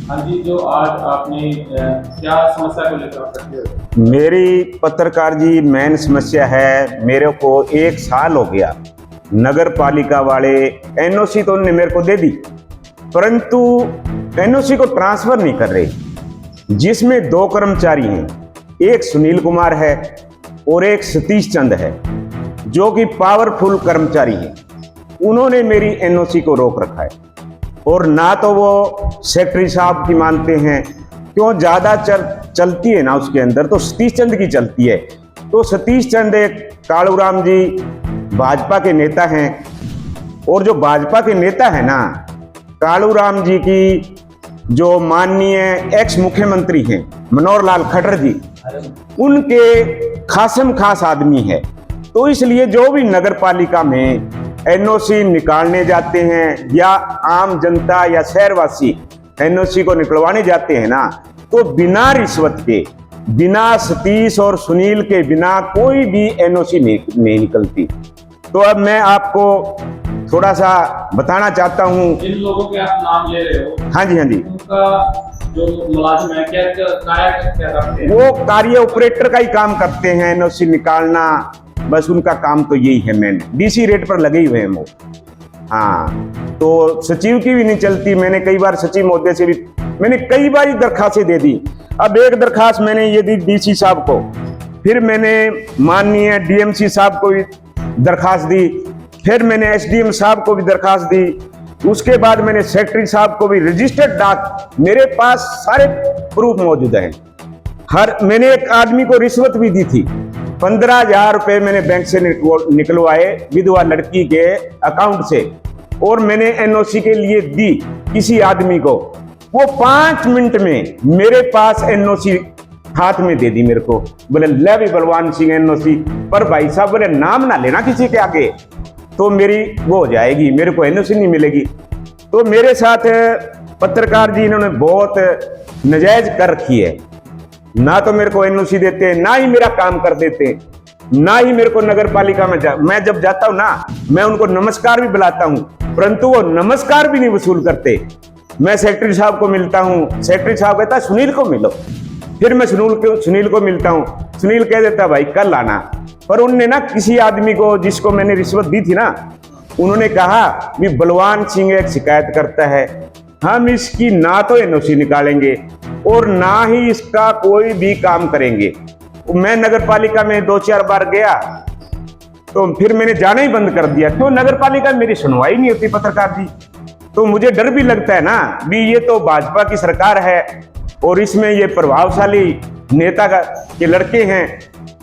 हाँ जी, जो आज आपने क्या समस्या को लेकर करते हो? मेरी पत्रकार जी मेन समस्या है, मेरे को 1 साल हो गया। नगर पालिका वाले एनओसी तो उन्होंने मेरे को दे दी, परंतु एनओसी को ट्रांसफर नहीं कर रहे, जिसमें 2 कर्मचारी हैं। एक सुनील कुमार है और एक सतीश चंद है, जो कि पावरफुल कर्मचारी हैं। उन्होंने मेरी एनओसी को रोक रखा है और ना तो वो सेक्रेटरी साहब की मानते हैं, क्यों ज़्यादा चलती है ना उसके अंदर तो सतीश चंद की चलती है। तो सतीश चंद एक कालूराम जी भाजपा के नेता हैं, और जो भाजपा के नेता है ना, कालूराम जी की जो माननीय एक्स मुख्यमंत्री हैं मनोहर लाल खट्टर जी, उनके खासम खास आदमी है। तो इसलिए जो भी नगर पालिका में एनओसी निकालने जाते हैं या आम जनता या शहरवासी एनओसी को निकलवाने जाते हैं ना, तो बिना रिश्वत के, बिना सतीश और सुनील के बिना कोई भी एनओसी नहीं निकलती। तो अब मैं आपको थोड़ा सा बताना चाहता हूँ। जिन लोगों के आप नाम ले रहे हो, हाँ जी, हाँ जी, उनका जो मुलाजिम है, क्या करते हैं? वो कार्य ऑपरेटर का ही काम करते हैं, एनओसी निकालना, बस उनका काम तो यही है। मैंने डीसी रेट पर लगे हुए हैं वो। हाँ, तो सचिव की भी नहीं चलती। मैंने कई बार सचिव महोदय से भी मैंने कई बार दरखास्तें दे दी। अब एक दरखास्त मैंने ये दी डीसी साहब को, फिर मैंने माननीय डीएमसी साहब को भी दरखास्त दी, फिर मैंने एसडीएम साहब को भी दरखास्त दी, उसके बाद मैंने सेक्रेटरी साहब को भी रजिस्टर्ड डाक, मेरे पास सारे प्रूफ मौजूद हैं। मैंने एक आदमी को रिश्वत भी दी थी, 15,000 रुपए मैंने बैंक से निकलवाए विधवा लड़की के अकाउंट से, और मैंने एनओसी के लिए दी किसी आदमी को। वो 5 मिनट में मेरे पास एनओसी हाथ में दे दी मेरे को। बोले ले भी बलवान सिंह एनओसी, पर भाई साहब बोले नाम ना लेना किसी के आगे, तो मेरी वो हो जाएगी, मेरे को एनओसी नहीं मिलेगी। तो मेरे साथ पत्रकार जी इन्होंने बहुत नाजायज कर रखी है, ना तो मेरे को एनओसी देते, ना ही मेरा काम कर देते, ना ही मेरे को नगर पालिका में मैं जब जाता हूं ना, मैं उनको नमस्कार भी बुलाता हूं, परंतु वो नमस्कार भी नहीं वसूल करते। मैं सेक्रेटरी साहब को मिलता हूं, सेक्रेटरी साहब कहता है सुनील को मिलो, फिर मैं सुनील को मिलता हूं, सुनील कह देता भाई कल आना। पर उनने ना किसी आदमी को जिसको मैंने रिश्वत दी थी ना, उन्होंने कहा कि बलवान सिंह एक शिकायत करता है, हम इसकी ना तो एनओसी निकालेंगे और ना ही इसका कोई भी काम करेंगे। मैं नगर पालिका में 2-4 बार गया, तो फिर मैंने जाना ही बंद कर दिया। क्यों? नगर पालिका में मेरी सुनवाई नहीं होती पत्रकार जी। तो मुझे डर भी लगता है ना, भी ये तो भाजपा की सरकार है और इसमें ये प्रभावशाली नेता के लड़के हैं।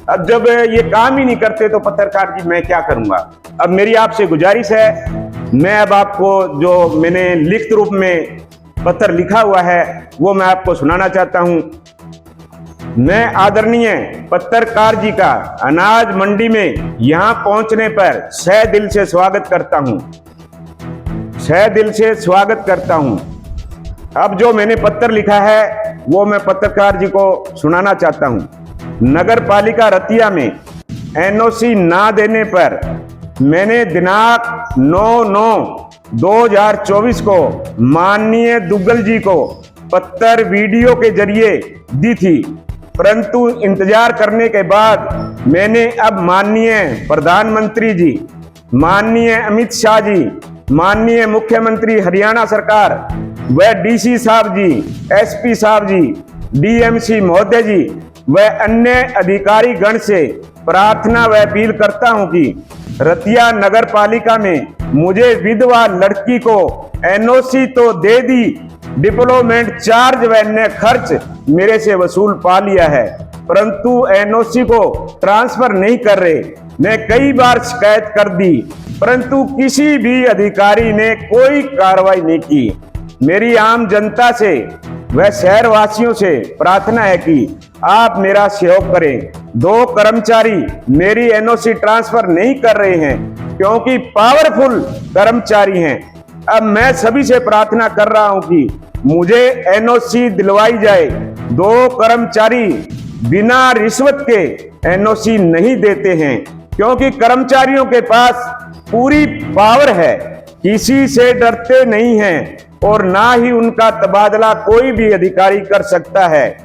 अब जब ये काम ही नहीं करते तो पत्रकार जी मैं क्या करूंगा। अब मेरी आपसे गुजारिश है, मैं अब आपको जो मैंने लिखित रूप में पत्र लिखा हुआ है वो मैं आपको सुनाना चाहता हूं। मैं आदरणीय पत्रकार जी का अनाज मंडी में यहां पहुंचने पर सह दिल से स्वागत करता हूं, सह दिल से स्वागत करता हूं। अब जो मैंने पत्र लिखा है वो मैं पत्रकार जी को सुनाना चाहता हूं। नगर पालिका रतिया में एनओसी ना देने पर मैंने दिनांक 9/9/2024 को माननीय दुग्गल जी को पत्र वीडियो के जरिए दी थी, परंतु इंतजार करने के बाद मैंने अब माननीय प्रधानमंत्री जी, माननीय अमित शाह जी, माननीय मुख्यमंत्री हरियाणा सरकार व डीसी साहब जी, एसपी साहब जी, डीएमसी महोदय जी व अन्य अधिकारी गण से प्रार्थना व अपील करता हूं कि रतिया नगर पालिका में मुझे विधवा लड़की को एनओसी तो दे दी, डिप्लोमेंट चार्ज व अन्य खर्च मेरे से वसूल पा लिया है, परंतु एनओसी को ट्रांसफर नहीं कर रहे। मैं कई बार शिकायत कर दी, परंतु किसी भी अधिकारी ने कोई कार्रवाई नहीं की। मेरी आम जनता से व शहरवासियों से प्रार्थना है कि आप मेरा सहयोग करें। 2 कर्मचारी मेरी एनओसी ट्रांसफर नहीं कर रहे हैं क्योंकि पावरफुल कर्मचारी हैं। अब मैं सभी से प्रार्थना कर रहा हूं कि मुझे एनओसी दिलवाई जाए। 2 कर्मचारी बिना रिश्वत के एनओसी नहीं देते हैं क्योंकि कर्मचारियों के पास पूरी पावर है, किसी से डरते नहीं हैं। और ना ही उनका तबादला कोई भी अधिकारी कर सकता है।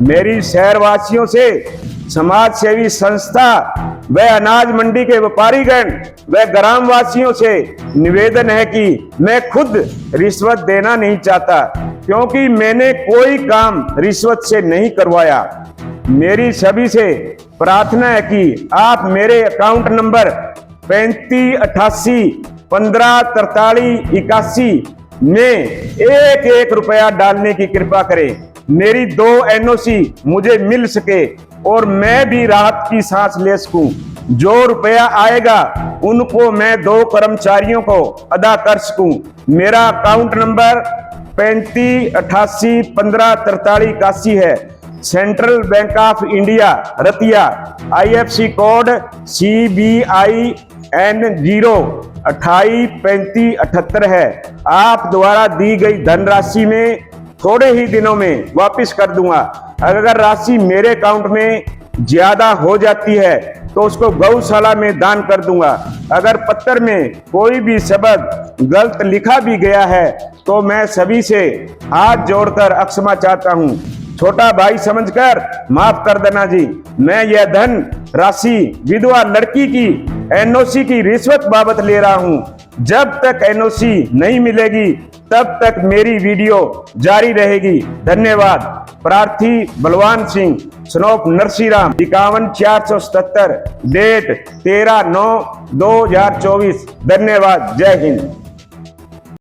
मेरी शहरवासियों से, समाज सेवी संस्था व अनाज मंडी के व्यापारीगण व ग्रामवासियों से निवेदन है कि मैं खुद रिश्वत देना नहीं चाहता, क्योंकि मैंने कोई काम रिश्वत से नहीं करवाया। मेरी सभी से प्रार्थना है कि आप मेरे अकाउंट नंबर 3588154381 में एक रुपया डालने की कृपा करें। मेरी 2 NOC मुझे मिल सके और मैं भी राहत की सांस ले सकूं। जो रुपया आएगा उनको मैं 2 कर्मचारियों को अदा कर सकूं। मेरा अकाउंट नंबर 3588154381 है। Central bank of India Ratia, IFC code CBIN 0283578 है। आप द्वारा दी गई धनराशि में थोड़े ही दिनों में वापस कर दूंगा। अगर राशि मेरे अकाउंट में ज्यादा हो जाती है तो उसको गौशाला में दान कर दूंगा। अगर पत्र में कोई भी शब्द गलत लिखा भी गया है तो मैं सभी से हाथ जोड़कर क्षमा चाहता हूं। छोटा भाई समझकर माफ कर देना जी। मैं यह धन राशि विधवा लड़की की NOC की रिश्वत बाबत ले रहा हूं। जब तक NOC नहीं मिलेगी तब तक मेरी वीडियो जारी रहेगी। धन्यवाद। प्रार्थी बलवान सिंह, स्नोप नरसीराम, 51477, डेट 13/9/2024। धन्यवाद। जय हिंद।